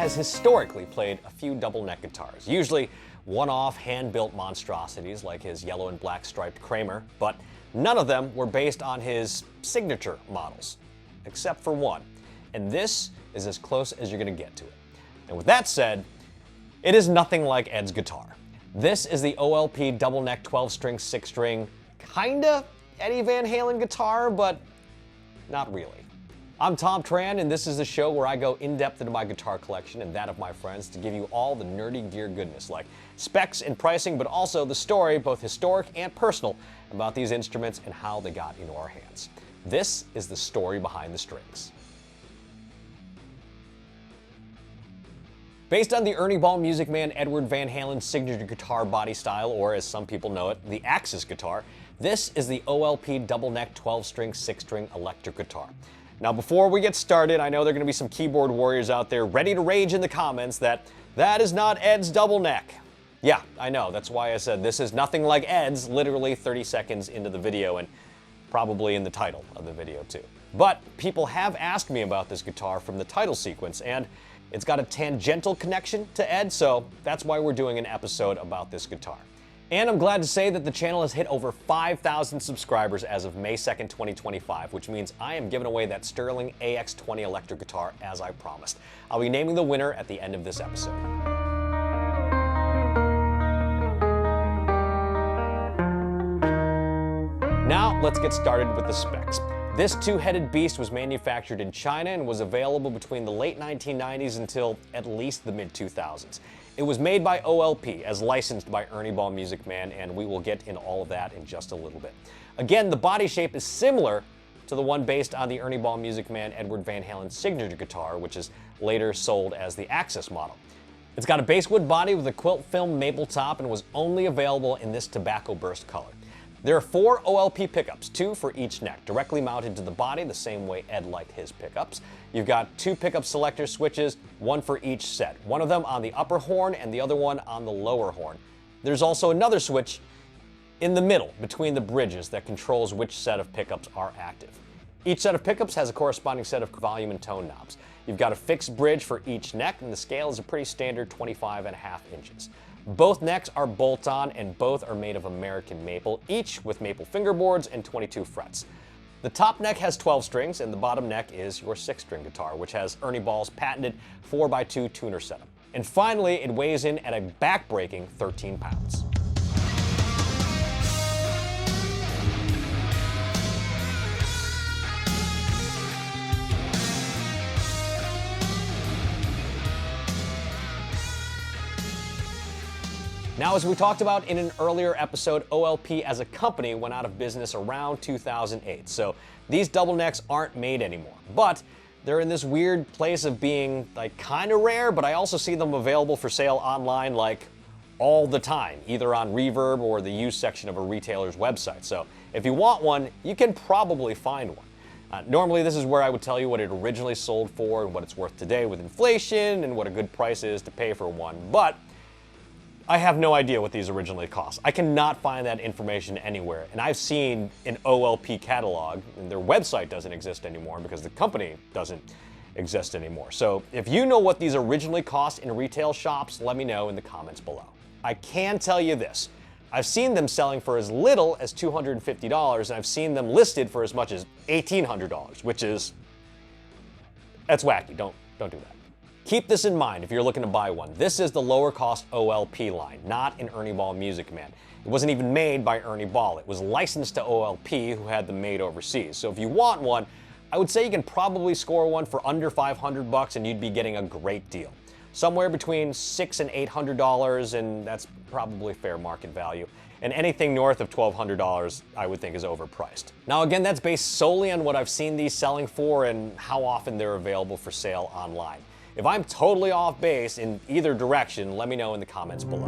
has historically played a few double neck guitars, usually one-off hand-built monstrosities like his yellow and black striped Kramer, but none of them were based on his signature models, except for one. And this is as close as you're gonna get to it. And with that said, it is nothing like Ed's guitar. This is the OLP double neck 12-string, 6-string, kinda Eddie Van Halen guitar, but not really. I'm Thom Tran, and this is the show where I go in-depth into my guitar collection and that of my friends to give you all the nerdy gear goodness, like specs and pricing, but also the story, both historic and personal, about these instruments and how they got into our hands. This is the story behind the strings. Based on the Ernie Ball Music Man Edward Van Halen's signature guitar body style, or as some people know it, the Axis guitar, this is the OLP double neck 12-string, 6-string electric guitar. Now before we get started, I know there are going to be some keyboard warriors out there ready to rage in the comments that is not Ed's double neck. Yeah, I know, that's why I said this is nothing like Ed's literally 30 seconds into the video and probably in the title of the video too. But people have asked me about this guitar from the title sequence, and it's got a tangential connection to Ed, so that's why we're doing an episode about this guitar. And I'm glad to say that the channel has hit over 5,000 subscribers as of May 2nd, 2025, which means I am giving away that Sterling AX20 electric guitar as I promised. I'll be naming the winner at the end of this episode. Now, let's get started with the specs. This two-headed beast was manufactured in China and was available between the late 1990s until at least the mid-2000s. It was made by OLP, as licensed by Ernie Ball Music Man, and we will get in all of that in just a little bit. Again, the body shape is similar to the one based on the Ernie Ball Music Man Edward Van Halen signature guitar, which is later sold as the Axis model. It's got a basswood body with a quilt film maple top and was only available in this tobacco burst color. There are 4 OLP pickups, 2 for each neck, directly mounted to the body the same way Ed liked his pickups. You've got 2 pickup selector switches, 1 for each set, one of them on the upper horn and the other one on the lower horn. There's also another switch in the middle between the bridges that controls which set of pickups are active. Each set of pickups has a corresponding set of volume and tone knobs. You've got a fixed bridge for each neck, and the scale is a pretty standard 25.5 inches. Both necks are bolt-on and both are made of American maple, each with maple fingerboards and 22 frets. The top neck has 12 strings and the bottom neck is your 6-string guitar, which has Ernie Ball's patented 4x2 tuner setup. And finally, it weighs in at a back-breaking 13 pounds. Now, as we talked about in an earlier episode, OLP as a company went out of business around 2008, so these double necks aren't made anymore. But they're in this weird place of being like kind of rare, but I also see them available for sale online like all the time, either on Reverb or the used section of a retailer's website. So if you want one, you can probably find one. Normally this is where I would tell you what it originally sold for and what it's worth today with inflation and what a good price is to pay for one, but I have no idea what these originally cost. I cannot find that information anywhere, and I've seen an OLP catalog, and their website doesn't exist anymore because the company doesn't exist anymore. So if you know what these originally cost in retail shops, let me know in the comments below. I can tell you this. I've seen them selling for as little as $250, and I've seen them listed for as much as $1,800, which is, that's wacky. Don't do that. Keep this in mind if you're looking to buy one. This is the lower cost OLP line, not an Ernie Ball Music Man. It wasn't even made by Ernie Ball. It was licensed to OLP, who had them made overseas. So if you want one, I would say you can probably score one for under $500 and you'd be getting a great deal. Somewhere between $600 and $800, and that's probably fair market value. And anything north of $1,200 I would think is overpriced. Now again, that's based solely on what I've seen these selling for and how often they're available for sale online. If I'm totally off base in either direction, let me know in the comments below.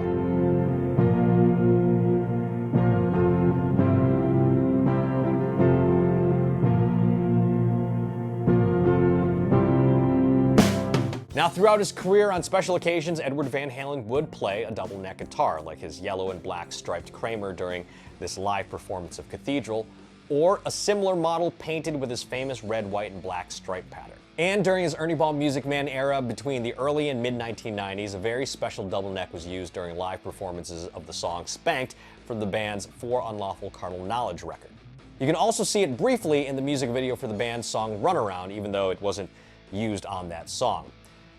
Now, throughout his career on special occasions, Edward Van Halen would play a double neck guitar, like his yellow and black striped Kramer during this live performance of Cathedral, or a similar model painted with his famous red, white, and black stripe pattern. And during his Ernie Ball Music Man era between the early and mid-1990s, a very special double neck was used during live performances of the song Spanked from the band's For Unlawful Carnal Knowledge record. You can also see it briefly in the music video for the band's song Runaround, even though it wasn't used on that song.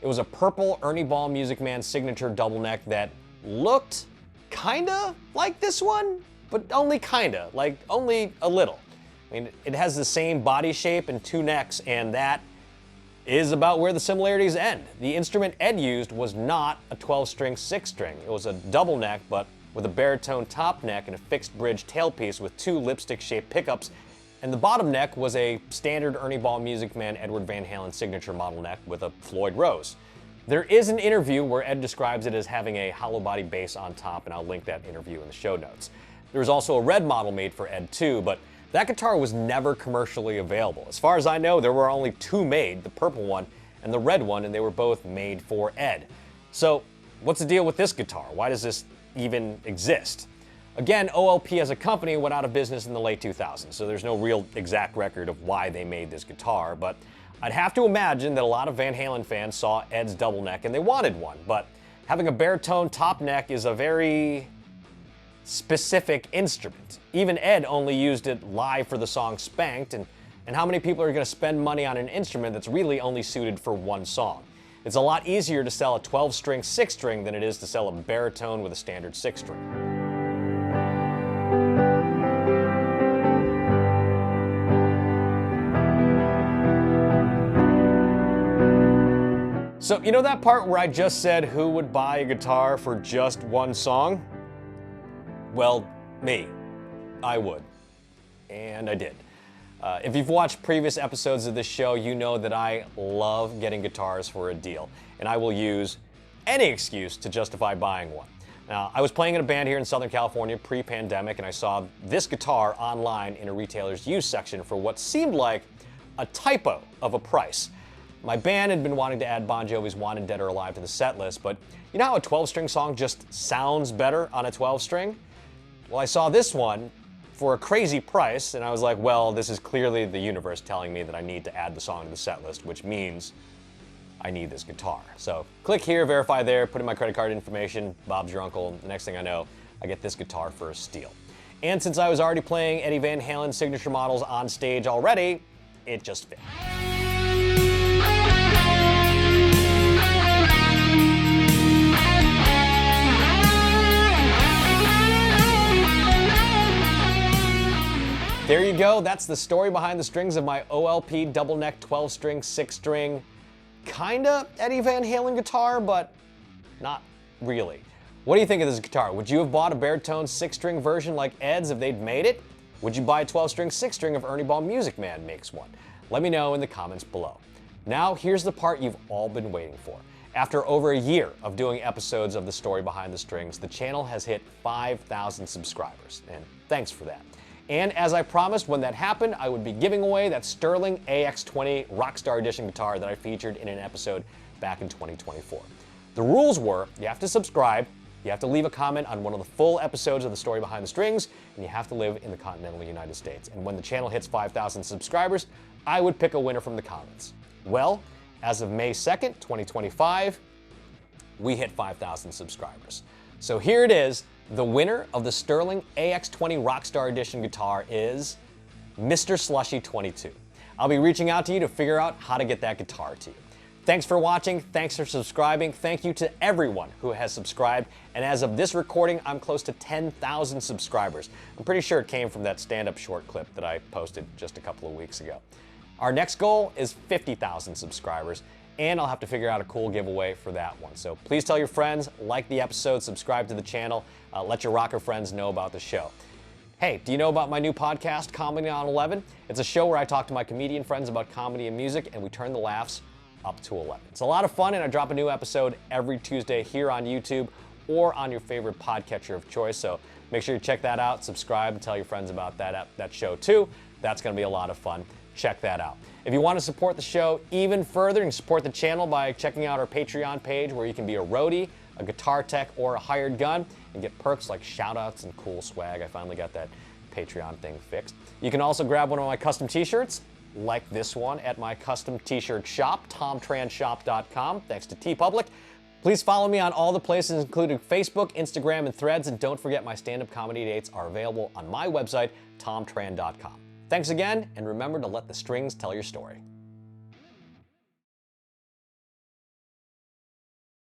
It was a purple Ernie Ball Music Man signature double neck that looked kinda like this one, but only kinda, like only a little. I mean, it has the same body shape and two necks, and that is about where the similarities end. The instrument Ed used was not a 12-string 6-string. It was a double neck, but with a baritone top neck and a fixed bridge tailpiece with two lipstick-shaped pickups, and the bottom neck was a standard Ernie Ball Music Man Edward Van Halen signature model neck with a Floyd Rose. There is an interview where Ed describes it as having a hollow body bass on top, and I'll link that interview in the show notes. There was also a red model made for Ed too, but that guitar was never commercially available. As far as I know, there were only two made, the purple one and the red one, and they were both made for Ed. So what's the deal with this guitar? Why does this even exist? Again, OLP as a company went out of business in the late 2000s, so there's no real exact record of why they made this guitar, but I'd have to imagine that a lot of Van Halen fans saw Ed's double neck and they wanted one, but having a baritone top neck is a very specific instrument. Even Ed only used it live for the song Spanked, and how many people are going to spend money on an instrument that's really only suited for one song? It's a lot easier to sell a 12-string 6-string than it is to sell a baritone with a standard 6-string. So, you know that part where I just said who would buy a guitar for just one song? Well, me. I would. And I did. If you've watched previous episodes of this show, you know that I love getting guitars for a deal, and I will use any excuse to justify buying one. Now, I was playing in a band here in Southern California pre-pandemic, and I saw this guitar online in a retailer's used section for what seemed like a typo of a price. My band had been wanting to add Bon Jovi's Wanted Dead or Alive to the set list, but you know how a 12-string song just sounds better on a 12-string? Well, I saw this one for a crazy price, and I was like, well, this is clearly the universe telling me that I need to add the song to the set list, which means I need this guitar. So click here, verify there, put in my credit card information, Bob's your uncle. The next thing I know, I get this guitar for a steal. And since I was already playing Eddie Van Halen signature models on stage already, it just fit. There you go, that's the story behind the strings of my OLP double neck 12-string, 6-string, kinda Eddie Van Halen guitar, but not really. What do you think of this guitar? Would you have bought a baritone 6-string version like Ed's if they'd made it? Would you buy a 12-string 6-string if Ernie Ball Music Man makes one? Let me know in the comments below. Now, here's the part you've all been waiting for. After over a year of doing episodes of The Story Behind the Strings, the channel has hit 5,000 subscribers, and thanks for that. And as I promised, when that happened, I would be giving away that Sterling AX20 Rockstar Edition guitar that I featured in an episode back in 2024. The rules were, you have to subscribe, you have to leave a comment on one of the full episodes of The Story Behind the Strings, and you have to live in the continental United States. And when the channel hits 5,000 subscribers, I would pick a winner from the comments. Well, as of May 2nd, 2025, we hit 5,000 subscribers. So here it is. The winner of the Sterling AX20 Rockstar Edition guitar is Mr. Slushy22. I'll be reaching out to you to figure out how to get that guitar to you. Thanks for watching, thanks for subscribing, thank you to everyone who has subscribed, and as of this recording, I'm close to 10,000 subscribers. I'm pretty sure it came from that stand-up short clip that I posted just a couple of weeks ago. Our next goal is 50,000 subscribers, and I'll have to figure out a cool giveaway for that one. So please tell your friends, like the episode, subscribe to the channel, let your rocker friends know about the show. Hey, do you know about my new podcast, Comedy on 11? It's a show where I talk to my comedian friends about comedy and music, and we turn the laughs up to 11. It's a lot of fun, and I drop a new episode every Tuesday here on YouTube or on your favorite podcatcher of choice. So make sure you check that out, subscribe, and tell your friends about that show too. That's going to be a lot of fun. Check that out. If you want to support the show even further, you can support the channel by checking out our Patreon page where you can be a roadie, a guitar tech, or a hired gun and get perks like shout-outs and cool swag. I finally got that Patreon thing fixed. You can also grab one of my custom t-shirts like this one at my custom t-shirt shop, ThomTranShop.com, thanks to TeePublic. Please follow me on all the places, including Facebook, Instagram, and Threads, and don't forget my stand-up comedy dates are available on my website, ThomTran.com. Thanks again, and remember to let the strings tell your story.